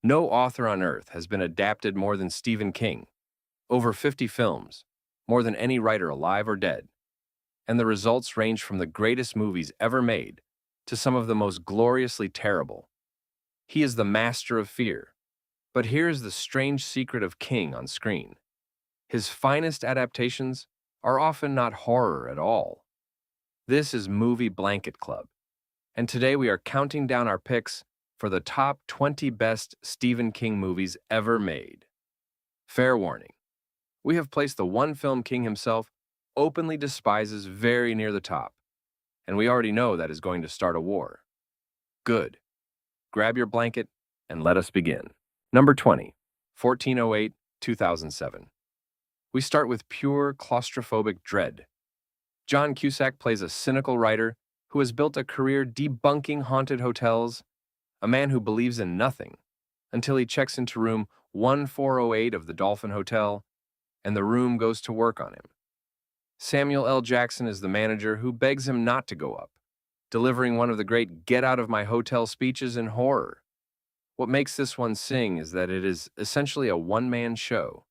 No author on earth has been adapted more than Stephen King. Over 50 films, more than any writer alive or dead. And the results range from the greatest movies ever made to some of the most gloriously terrible. He is the master of fear. But here's the strange secret of King on screen. His finest adaptations are often not horror at all. This is Movie Blanket Club, and today we are counting down our picks for the top 20 best Stephen King movies ever made. Fair warning, we have placed the one film King himself openly despises very near the top, and we already know that is going to start a war. Good. Grab your blanket and let us begin. Number 20, 1408, 2007. We start with pure claustrophobic dread. John Cusack plays a cynical writer who has built a career debunking haunted hotels, a man who believes in nothing, until he checks into room 1408 of the Dolphin Hotel, and the room goes to work on him. Samuel L. Jackson is the manager who begs him not to go up, delivering one of the great get-out-of-my-hotel speeches in horror. What makes this one sing is that it is essentially a one-man show,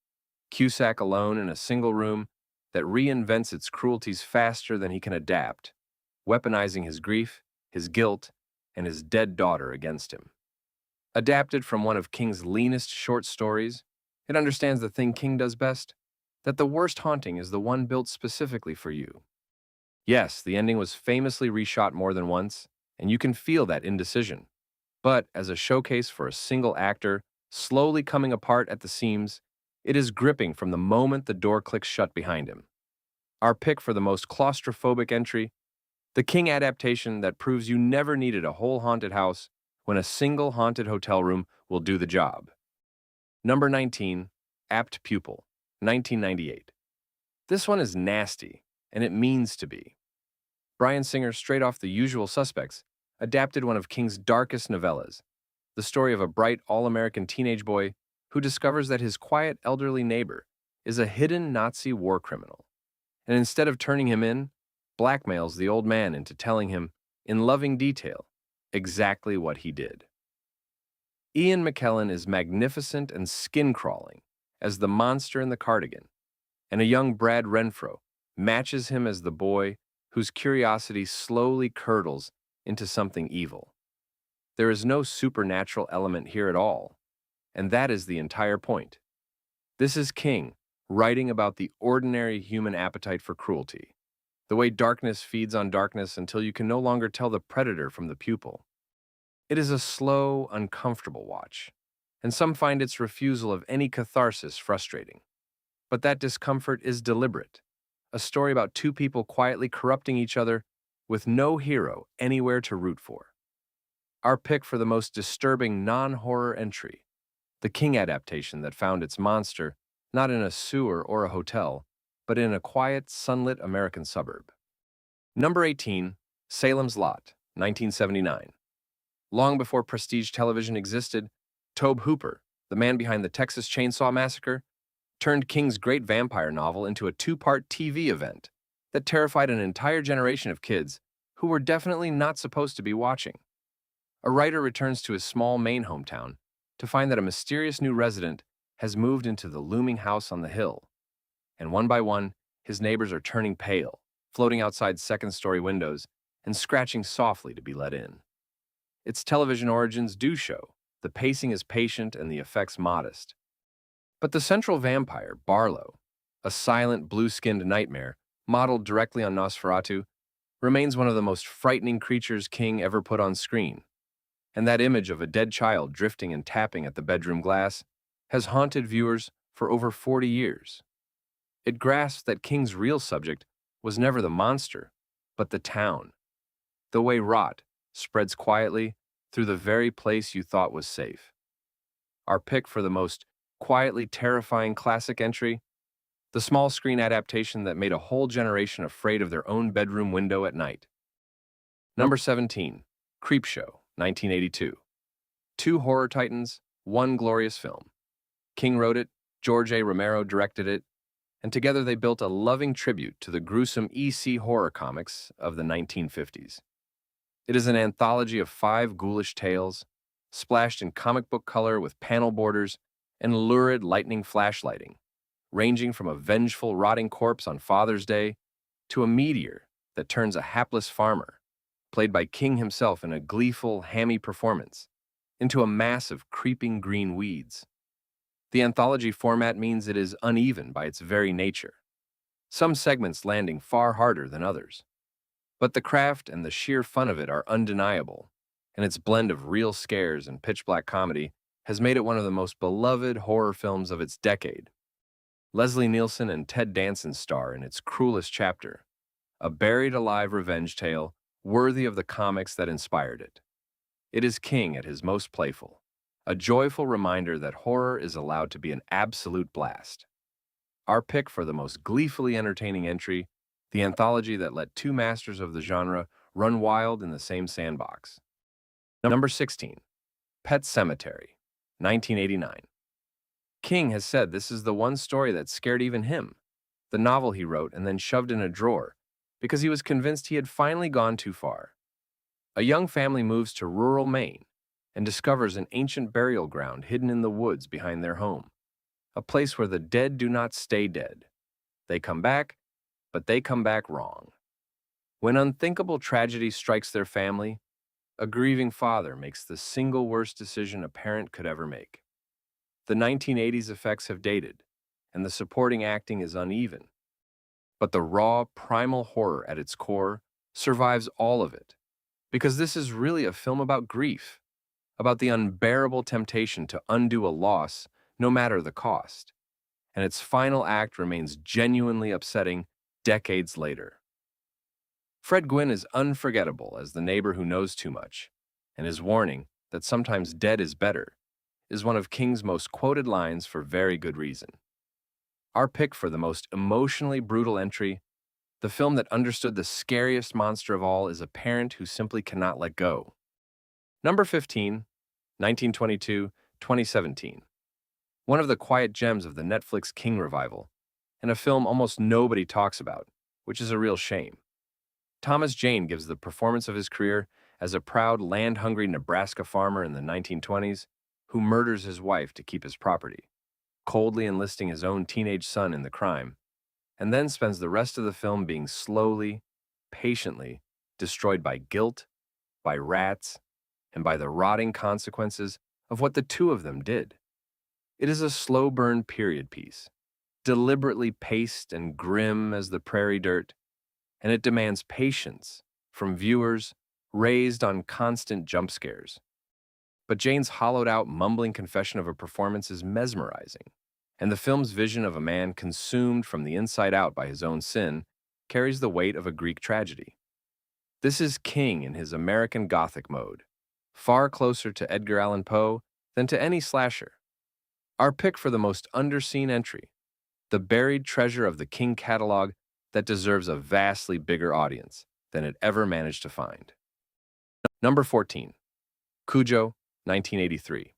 Cusack alone in a single room that reinvents its cruelties faster than he can adapt, weaponizing his grief, his guilt, and his dead daughter against him. Adapted from one of King's leanest short stories, it understands the thing King does best, that the worst haunting is the one built specifically for you. Yes, the ending was famously reshot more than once, and you can feel that indecision. But as a showcase for a single actor, slowly coming apart at the seams, it is gripping from the moment the door clicks shut behind him. Our pick for the most claustrophobic entry, the King adaptation that proves you never needed a whole haunted house when a single haunted hotel room will do the job. Number 19, Apt Pupil, 1998. This one is nasty, and it means to be. Bryan Singer, straight off The Usual Suspects, adapted one of King's darkest novellas, the story of a bright, all-American teenage boy who discovers that his quiet, elderly neighbor is a hidden Nazi war criminal, and instead of turning him in, blackmails the old man into telling him, in loving detail, exactly what he did. Ian McKellen is magnificent and skin-crawling as the monster in the cardigan, and a young Brad Renfro matches him as the boy whose curiosity slowly curdles into something evil. There is no supernatural element here at all, and that is the entire point. This is King writing about the ordinary human appetite for cruelty, the way darkness feeds on darkness until you can no longer tell the predator from the pupil. It is a slow, uncomfortable watch, and some find its refusal of any catharsis frustrating. But that discomfort is deliberate, a story about two people quietly corrupting each other with no hero anywhere to root for. Our pick for the most disturbing non-horror entry, the King adaptation that found its monster not in a sewer or a hotel, but in a quiet, sunlit American suburb. Number 18, Salem's Lot, 1979. Long before prestige television existed, Tobe Hooper, the man behind the Texas Chainsaw Massacre, turned King's great vampire novel into a two-part TV event that terrified an entire generation of kids who were definitely not supposed to be watching. A writer returns to his small Maine hometown to find that a mysterious new resident has moved into the looming house on the hill, and one by one, his neighbors are turning pale, floating outside second-story windows and scratching softly to be let in. Its television origins do show. The pacing is patient and the effects modest. But the central vampire, Barlow, a silent, blue-skinned nightmare modeled directly on Nosferatu, remains one of the most frightening creatures King ever put on screen. And that image of a dead child drifting and tapping at the bedroom glass has haunted viewers for over 40 years. It grasps that King's real subject was never the monster, but the town. The way rot spreads quietly through the very place you thought was safe. Our pick for the most quietly terrifying classic entry, the small screen adaptation that made a whole generation afraid of their own bedroom window at night. Number 17, Creepshow, 1982. Two horror titans, one glorious film. King wrote it, George A. Romero directed it, and together they built a loving tribute to the gruesome EC horror comics of the 1950s. It is an anthology of 5 ghoulish tales, splashed in comic book color with panel borders and lurid lightning flashlighting, ranging from a vengeful rotting corpse on Father's Day to a meteor that turns a hapless farmer, played by King himself in a gleeful, hammy performance, into a mass of creeping green weeds. The anthology format means it is uneven by its very nature, some segments landing far harder than others. But the craft and the sheer fun of it are undeniable, and its blend of real scares and pitch-black comedy has made it one of the most beloved horror films of its decade. Leslie Nielsen and Ted Danson star in its cruelest chapter, a buried-alive revenge tale worthy of the comics that inspired it. It is King at his most playful, a joyful reminder that horror is allowed to be an absolute blast. Our pick for the most gleefully entertaining entry, the anthology that let two masters of the genre run wild in the same sandbox. Number 16, Pet Sematary, 1989. King has said this is the one story that scared even him, the novel he wrote and then shoved in a drawer because he was convinced he had finally gone too far. A young family moves to rural Maine and discovers an ancient burial ground hidden in the woods behind their home, a place where the dead do not stay dead. They come back, but they come back wrong. When unthinkable tragedy strikes their family, a grieving father makes the single worst decision a parent could ever make. The 1980s effects have dated, and the supporting acting is uneven. But the raw, primal horror at its core survives all of it, because this is really a film about grief, about the unbearable temptation to undo a loss, no matter the cost. And its final act remains genuinely upsetting decades later. Fred Gwynne is unforgettable as the neighbor who knows too much, and his warning that sometimes dead is better is one of King's most quoted lines for very good reason. Our pick for the most emotionally brutal entry, the film that understood the scariest monster of all is a parent who simply cannot let go. Number 15, 1922-2017. One of the quiet gems of the Netflix King revival, and a film almost nobody talks about, which is a real shame. Thomas Jane gives the performance of his career as a proud, land-hungry Nebraska farmer in the 1920s who murders his wife to keep his property, coldly enlisting his own teenage son in the crime, and then spends the rest of the film being slowly, patiently destroyed by guilt, by rats, and by the rotting consequences of what the two of them did. It is a slow-burn period piece, deliberately paced and grim as the prairie dirt, and it demands patience from viewers raised on constant jump scares. But Jane's hollowed-out, mumbling confession of a performance is mesmerizing, and the film's vision of a man consumed from the inside out by his own sin carries the weight of a Greek tragedy. This is King in his American Gothic mode, far closer to Edgar Allan Poe than to any slasher. Our pick for the most underseen entry, the buried treasure of the King catalog that deserves a vastly bigger audience than it ever managed to find. Number 14, Cujo, 1983.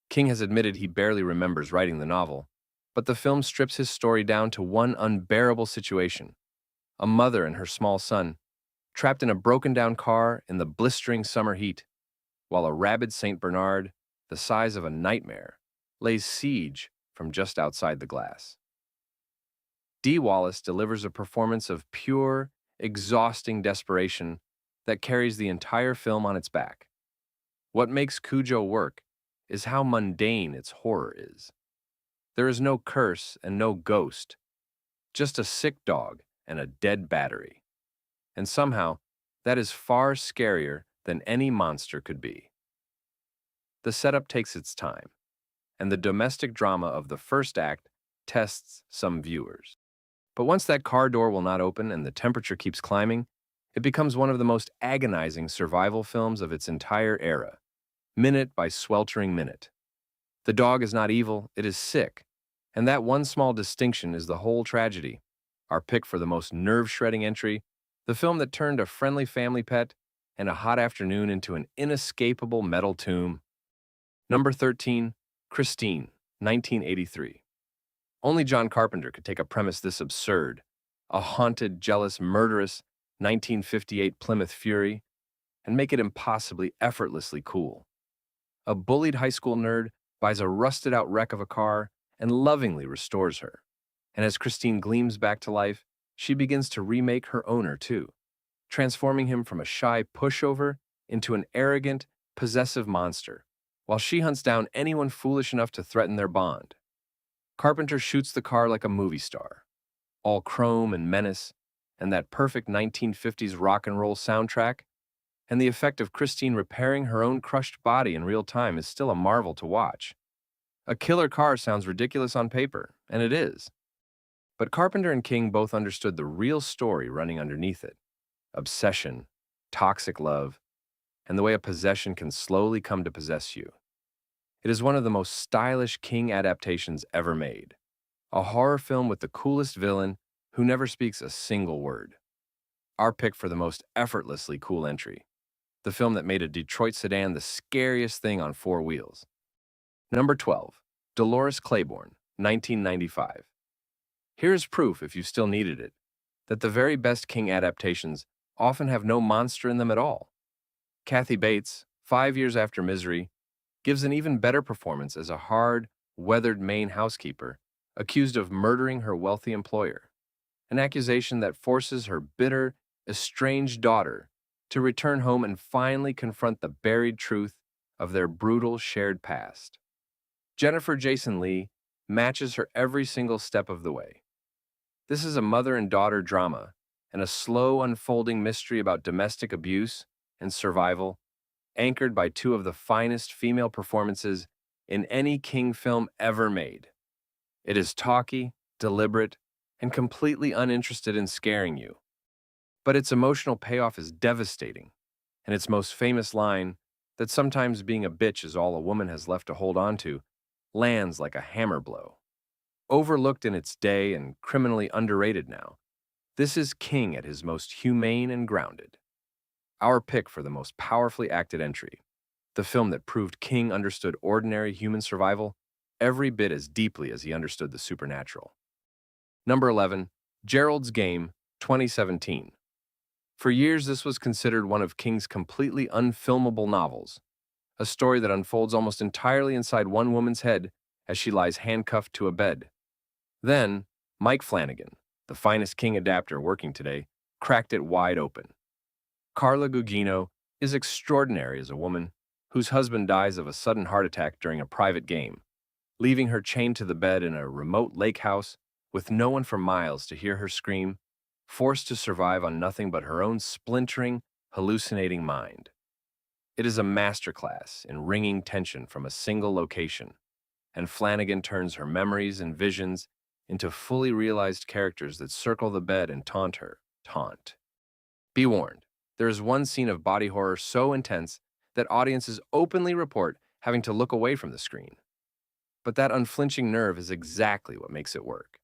King has admitted he barely remembers writing the novel, but the film strips his story down to one unbearable situation: a mother and her small son, trapped in a broken-down car in the blistering summer heat, while a rabid St. Bernard, the size of a nightmare, lays siege from just outside the glass. Dee Wallace delivers a performance of pure, exhausting desperation that carries the entire film on its back. What makes Cujo work is how mundane its horror is. There is no curse and no ghost, just a sick dog and a dead battery. And somehow, that is far scarier than any monster could be. The setup takes its time, and the domestic drama of the first act tests some viewers. But once that car door will not open and the temperature keeps climbing, it becomes one of the most agonizing survival films of its entire era, minute by sweltering minute. The dog is not evil, it is sick, and that one small distinction is the whole tragedy. Our pick for the most nerve-shredding entry, the film that turned a friendly family pet and a hot afternoon into an inescapable metal tomb. Number 13, Christine, 1983. Only John Carpenter could take a premise this absurd, a haunted, jealous, murderous 1958 Plymouth Fury, and make it impossibly effortlessly cool. A bullied high school nerd buys a rusted-out wreck of a car and lovingly restores her. And as Christine gleams back to life, she begins to remake her owner too, transforming him from a shy pushover into an arrogant, possessive monster, while she hunts down anyone foolish enough to threaten their bond. Carpenter shoots the car like a movie star, all chrome and menace, and that perfect 1950s rock and roll soundtrack, and the effect of Christine repairing her own crushed body in real time is still a marvel to watch. A killer car sounds ridiculous on paper, and it is. But Carpenter and King both understood the real story running underneath it: obsession, toxic love, and the way a possession can slowly come to possess you. It is one of the most stylish King adaptations ever made. A horror film with the coolest villain who never speaks a single word. Our pick for the most effortlessly cool entry: the film that made a Detroit sedan the scariest thing on four wheels. Number 12, Dolores Claiborne, 1995. Here is proof, if you still needed it, that the very best King adaptations often have no monster in them at all. Kathy Bates, 5 years after Misery, gives an even better performance as a hard, weathered Maine housekeeper accused of murdering her wealthy employer, an accusation that forces her bitter, estranged daughter to return home and finally confront the buried truth of their brutal shared past. Jennifer Jason Leigh matches her every single step of the way. This is a mother and daughter drama and a slow unfolding mystery about domestic abuse and survival, anchored by two of the finest female performances in any King film ever made. It is talky, deliberate, and completely uninterested in scaring you. But its emotional payoff is devastating, and its most famous line, that sometimes being a bitch is all a woman has left to hold on to, lands like a hammer blow. Overlooked in its day and criminally underrated now, this is King at his most humane and grounded. Our pick for the most powerfully acted entry: the film that proved King understood ordinary human survival every bit as deeply as he understood the supernatural. Number 11, Gerald's Game, 2017. For years, this was considered one of King's completely unfilmable novels, a story that unfolds almost entirely inside one woman's head as she lies handcuffed to a bed. Then, Mike Flanagan, the finest King adapter working today, cracked it wide open. Carla Gugino is extraordinary as a woman whose husband dies of a sudden heart attack during a private game, leaving her chained to the bed in a remote lake house with no one for miles to hear her scream, forced to survive on nothing but her own splintering, hallucinating mind. It is a masterclass in wringing tension from a single location, and Flanagan turns her memories and visions into fully realized characters that circle the bed and taunt her. Taunt. Be warned, there is one scene of body horror so intense that audiences openly report having to look away from the screen. But that unflinching nerve is exactly what makes it work.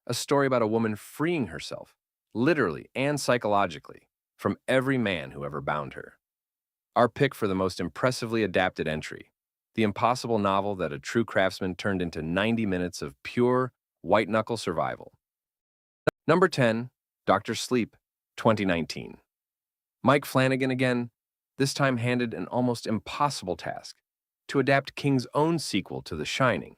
A story about a woman freeing herself, literally and psychologically, from every man who ever bound her. Our pick for the most impressively adapted entry: the impossible novel that a true craftsman turned into 90 minutes of pure, white-knuckle survival. Number 10, Dr. Sleep, 2019. Mike Flanagan again, this time handed an almost impossible task: to adapt King's own sequel to The Shining,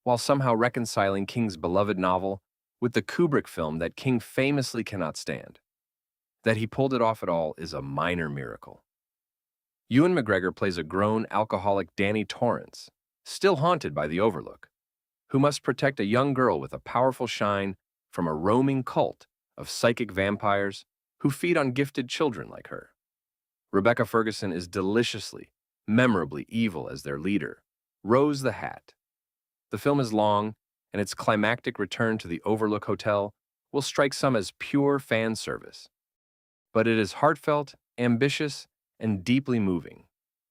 while somehow reconciling King's beloved novel with the Kubrick film that King famously cannot stand. That he pulled it off at all is a minor miracle. Ewan McGregor plays a grown, alcoholic Danny Torrance, still haunted by the Overlook, who must protect a young girl with a powerful shine from a roaming cult of psychic vampires who feed on gifted children like her. Rebecca Ferguson is deliciously, memorably evil as their leader, Rose the Hat. The film is long, and its climactic return to the Overlook Hotel will strike some as pure fan service. But it is heartfelt, ambitious, and deeply moving,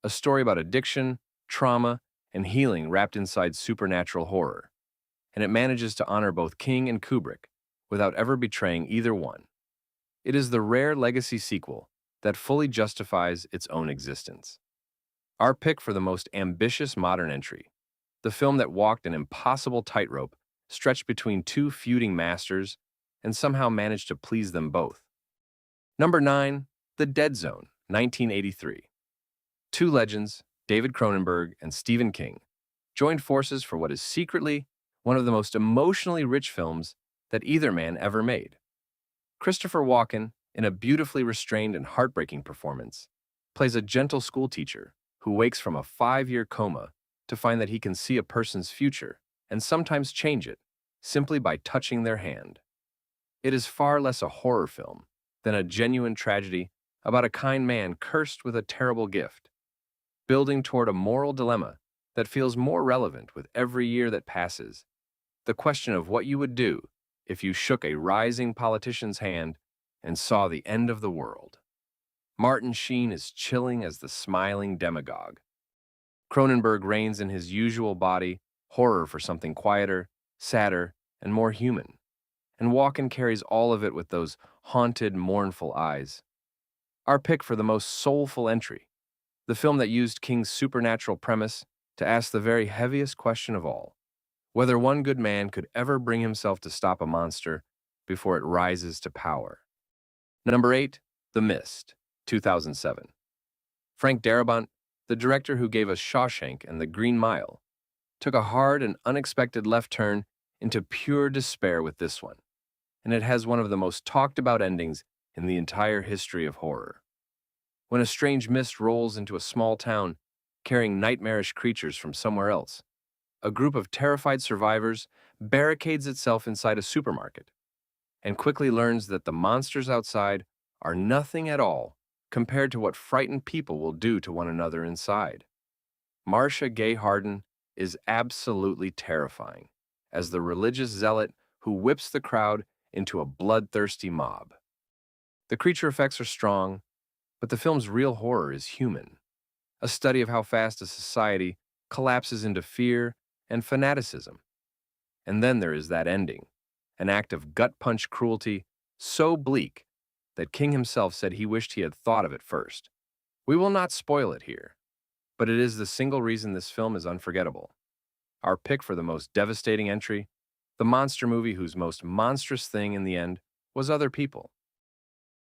a story about addiction, trauma, and healing wrapped inside supernatural horror, and it manages to honor both King and Kubrick without ever betraying either one. It is the rare legacy sequel that fully justifies its own existence. Our pick for the most ambitious modern entry: the film that walked an impossible tightrope stretched between two feuding masters and somehow managed to please them both. Number 9, The Dead Zone, 1983. Two legends, David Cronenberg, and Stephen King joined forces for what is secretly one of the most emotionally rich films that either man ever made. Christopher Walken, in a beautifully restrained and heartbreaking performance, plays a gentle schoolteacher who wakes from a 5-year coma to find that he can see a person's future and sometimes change it simply by touching their hand. It is far less a horror film than a genuine tragedy about a kind man cursed with a terrible gift, building toward a moral dilemma that feels more relevant with every year that passes. The question of what you would do if you shook a rising politician's hand and saw the end of the world. Martin Sheen is chilling as the smiling demagogue. Cronenberg reigns in his usual body, horror for something quieter, sadder, and more human. And Walken carries all of it with those haunted, mournful eyes. Our pick for the most soulful entry, the film that used King's supernatural premise to ask the very heaviest question of all, whether one good man could ever bring himself to stop a monster before it rises to power. Number 8, The Mist, 2007. Frank Darabont, the director who gave us Shawshank and The Green Mile, took a hard and unexpected left turn into pure despair with this one, and it has one of the most talked about endings in the entire history of horror. When a strange mist rolls into a small town, carrying nightmarish creatures from somewhere else, a group of terrified survivors barricades itself inside a supermarket and quickly learns that the monsters outside are nothing at all compared to what frightened people will do to one another inside. Marcia Gay Harden is absolutely terrifying as the religious zealot who whips the crowd into a bloodthirsty mob. The creature effects are strong, but the film's real horror is human, a study of how fast a society collapses into fear and fanaticism. And then there is that ending, an act of gut-punch cruelty so bleak that King himself said he wished he had thought of it first. We will not spoil it here, but it is the single reason this film is unforgettable. Our pick for the most devastating entry, the monster movie whose most monstrous thing in the end was other people.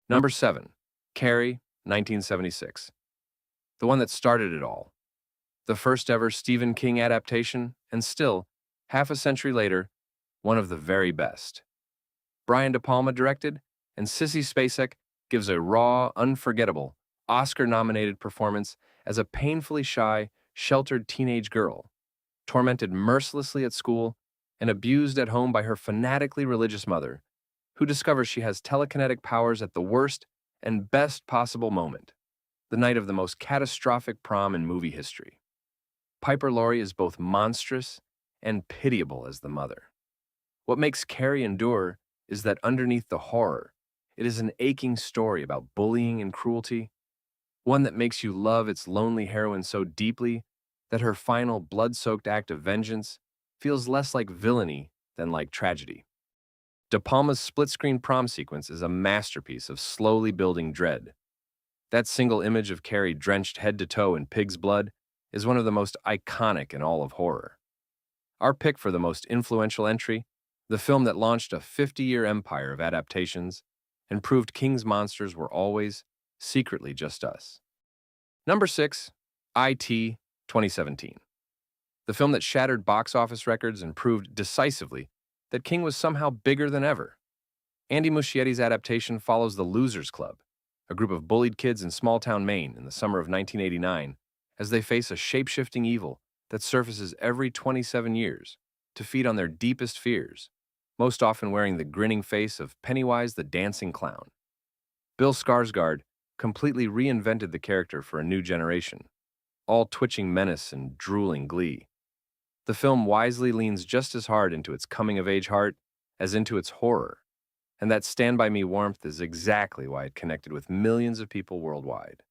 Number 7, Carrie, 1976. The one that started it all. The first ever Stephen King adaptation, and still, half a century later, one of the very best. Brian De Palma directed, and Sissy Spacek gives a raw, unforgettable, Oscar-nominated performance as a painfully shy, sheltered teenage girl, tormented mercilessly at school and abused at home by her fanatically religious mother, who discovers she has telekinetic powers at the worst and best possible moment, the night of the most catastrophic prom in movie history. Piper Laurie is both monstrous and pitiable as the mother. What makes Carrie endure is that underneath the horror, it is an aching story about bullying and cruelty, one that makes you love its lonely heroine so deeply that her final blood-soaked act of vengeance feels less like villainy than like tragedy. De Palma's split-screen prom sequence is a masterpiece of slowly building dread. That single image of Carrie drenched head to toe in pig's blood is one of the most iconic in all of horror. Our pick for the most influential entry, the film that launched a 50-year empire of adaptations and proved King's monsters were always, secretly just us. Number 6, IT, 2017. The film that shattered box office records and proved decisively that King was somehow bigger than ever. Andy Muschietti's adaptation follows the Losers Club, a group of bullied kids in small-town Maine in the summer of 1989, as they face a shape-shifting evil that surfaces every 27 years to feed on their deepest fears, most often wearing the grinning face of Pennywise the Dancing Clown. Bill Skarsgård completely reinvented the character for a new generation, all twitching menace and drooling glee. The film wisely leans just as hard into its coming-of-age heart as into its horror, and that Stand By Me warmth is exactly why it connected with millions of people worldwide.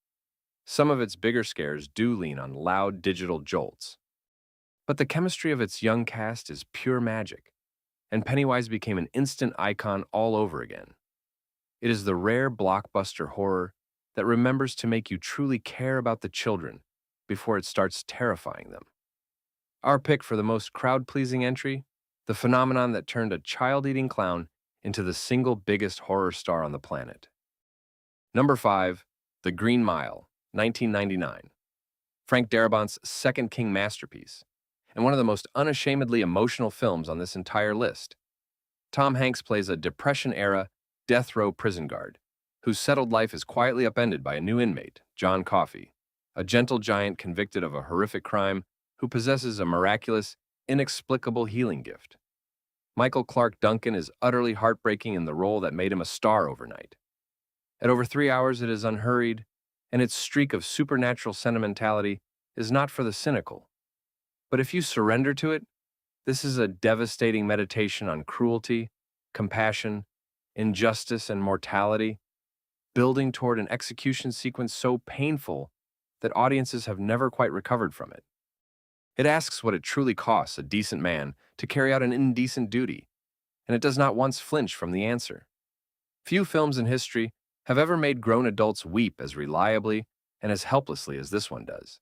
Some of its bigger scares do lean on loud digital jolts, but the chemistry of its young cast is pure magic, and Pennywise became an instant icon all over again. It is the rare blockbuster horror that remembers to make you truly care about the children before it starts terrifying them. Our pick for the most crowd-pleasing entry, the phenomenon that turned a child-eating clown into the single biggest horror star on the planet. Number 5, The Green Mile, 1999. Frank Darabont's second King masterpiece, and one of the most unashamedly emotional films on this entire list. Tom Hanks plays a Depression-era death row prison guard whose settled life is quietly upended by a new inmate, John Coffey, a gentle giant convicted of a horrific crime who possesses a miraculous, inexplicable healing gift. Michael Clark Duncan is utterly heartbreaking in the role that made him a star overnight. At over 3 hours, it is unhurried, and its streak of supernatural sentimentality is not for the cynical. But if you surrender to it, this is a devastating meditation on cruelty, compassion, injustice, and mortality, building toward an execution sequence so painful that audiences have never quite recovered from it. It asks what it truly costs a decent man to carry out an indecent duty, and it does not once flinch from the answer. Few films in history have ever made grown adults weep as reliably and as helplessly as this one does.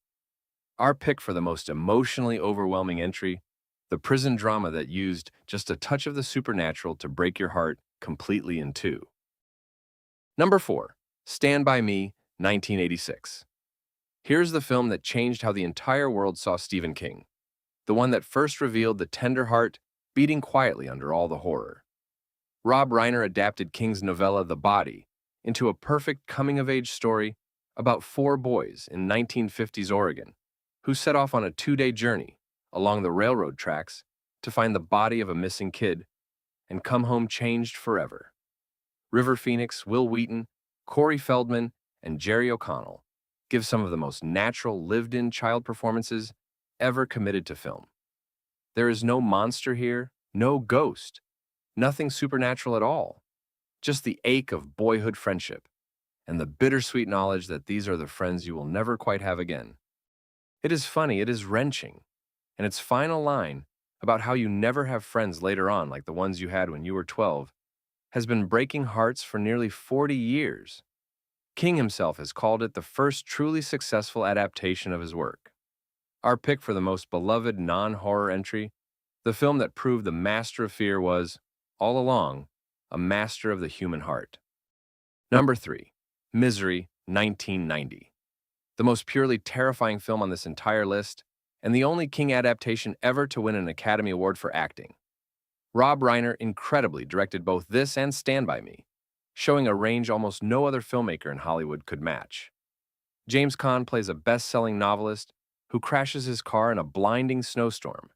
Our pick for the most emotionally overwhelming entry, the prison drama that used just a touch of the supernatural to break your heart completely in two. Number 4, Stand By Me, 1986. Here's the film that changed how the entire world saw Stephen King, the one that first revealed the tender heart beating quietly under all the horror. Rob Reiner adapted King's novella The Body into a perfect coming-of-age story about 4 boys in 1950s Oregon who set off on a 2-day journey along the railroad tracks to find the body of a missing kid and come home changed forever. River Phoenix, Will Wheaton, Corey Feldman, and Jerry O'Connell give some of the most natural, lived-in child performances ever committed to film. There is no monster here, no ghost, nothing supernatural at all, just the ache of boyhood friendship and the bittersweet knowledge that these are the friends you will never quite have again. It is funny, it is wrenching, and its final line about how you never have friends later on like the ones you had when you were 12 has been breaking hearts for nearly 40 years. King himself has called it the first truly successful adaptation of his work. Our pick for the most beloved non-horror entry, the film that proved the master of fear was, all along, a master of the human heart. Number 3, Misery, 1990. The most purely terrifying film on this entire list, and the only King adaptation ever to win an Academy Award for acting. Rob Reiner incredibly directed both this and Stand By Me, showing a range almost no other filmmaker in Hollywood could match. James Caan plays a best-selling novelist who crashes his car in a blinding snowstorm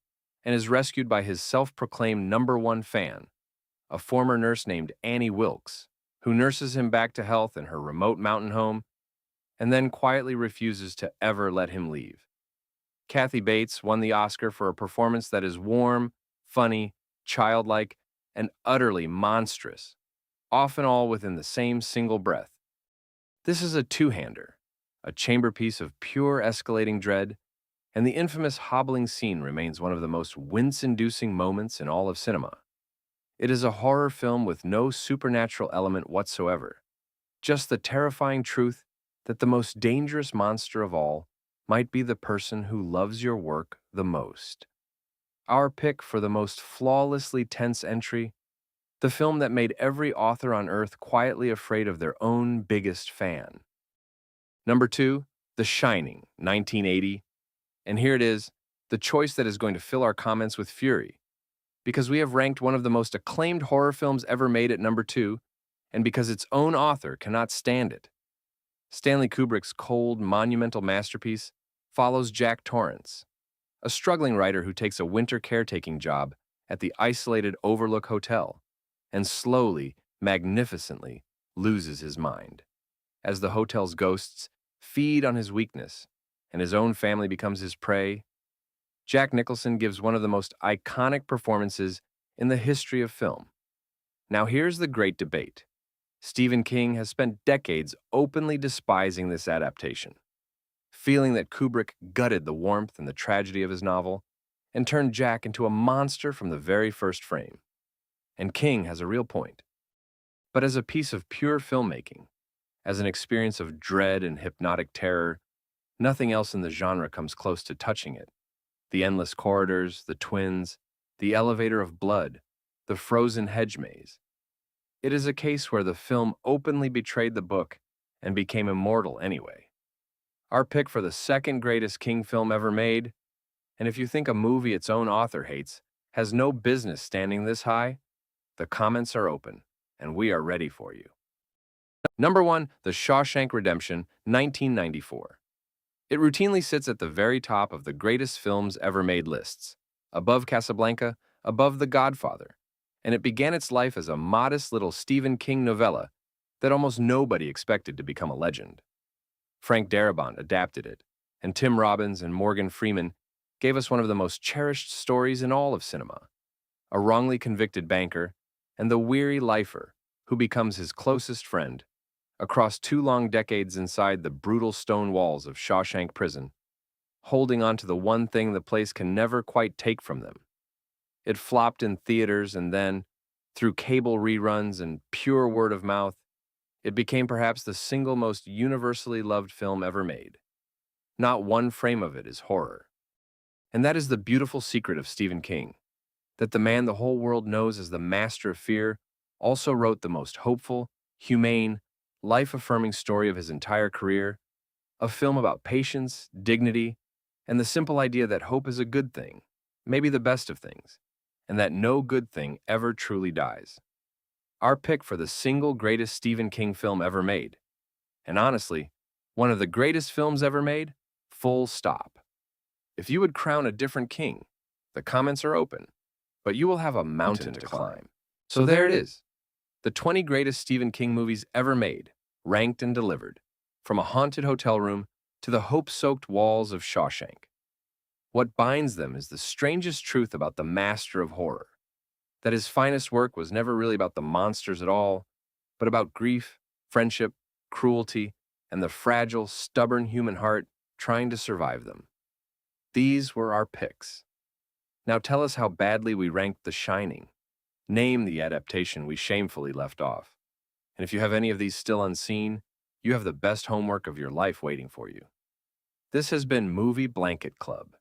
and is rescued by his self-proclaimed #1 fan, a former nurse named Annie Wilkes, who nurses him back to health in her remote mountain home and then quietly refuses to ever let him leave. Kathy Bates won the Oscar for a performance that is warm, funny, childlike, and utterly monstrous, often all within the same single breath. This is a two-hander, a chamber piece of pure escalating dread, and the infamous hobbling scene remains one of the most wince-inducing moments in all of cinema. It is a horror film with no supernatural element whatsoever, just the terrifying truth that the most dangerous monster of all might be the person who loves your work the most. Our pick for the most flawlessly tense entry, the film that made every author on earth quietly afraid of their own biggest fan. Number 2, The Shining, 1980. And here it is, the choice that is going to fill our comments with fury, because we have ranked one of the most acclaimed horror films ever made at number 2, and because its own author cannot stand it. Stanley Kubrick's cold, monumental masterpiece follows Jack Torrance, a struggling writer who takes a winter caretaking job at the isolated Overlook Hotel and slowly, magnificently loses his mind. As the hotel's ghosts feed on his weakness and his own family becomes his prey, Jack Nicholson gives one of the most iconic performances in the history of film. Now here's the great debate. Stephen King has spent decades openly despising this adaptation, feeling that Kubrick gutted the warmth and the tragedy of his novel and turned Jack into a monster from the very first frame. And King has a real point. But as a piece of pure filmmaking, as an experience of dread and hypnotic terror, nothing else in the genre comes close to touching it. The endless corridors, the twins, the elevator of blood, the frozen hedge maze. It is a case where the film openly betrayed the book and became immortal anyway. Our pick for the second greatest King film ever made, and if you think a movie its own author hates has no business standing this high, the comments are open, and we are ready for you. Number 1, The Shawshank Redemption, 1994. It routinely sits at the very top of the greatest films ever made lists, above Casablanca, above The Godfather, and it began its life as a modest little Stephen King novella that almost nobody expected to become a legend. Frank Darabont adapted it, and Tim Robbins and Morgan Freeman gave us one of the most cherished stories in all of cinema. A wrongly convicted banker and the weary lifer who becomes his closest friend across 2 long decades inside the brutal stone walls of Shawshank Prison, holding on to the one thing the place can never quite take from them. It flopped in theaters and then, through cable reruns and pure word of mouth, it became perhaps the single most universally loved film ever made. Not one frame of it is horror. And that is the beautiful secret of Stephen King, that the man the whole world knows as the master of fear also wrote the most hopeful, humane, life-affirming story of his entire career, a film about patience, dignity, and the simple idea that hope is a good thing, maybe the best of things, and that no good thing ever truly dies. Our pick for the single greatest Stephen King film ever made, and honestly, one of the greatest films ever made, full stop. If you would crown a different king, the comments are open, but you will have a mountain to climb. So there it is, the 20 greatest Stephen King movies ever made, ranked and delivered, from a haunted hotel room to the hope-soaked walls of Shawshank. What binds them is the strangest truth about the master of horror, that his finest work was never really about the monsters at all, but about grief, friendship, cruelty, and the fragile, stubborn human heart trying to survive them. These were our picks. Now tell us how badly we ranked The Shining. Name the adaptation we shamefully left off. And if you have any of these still unseen, you have the best homework of your life waiting for you. This has been Movie Blanket Club.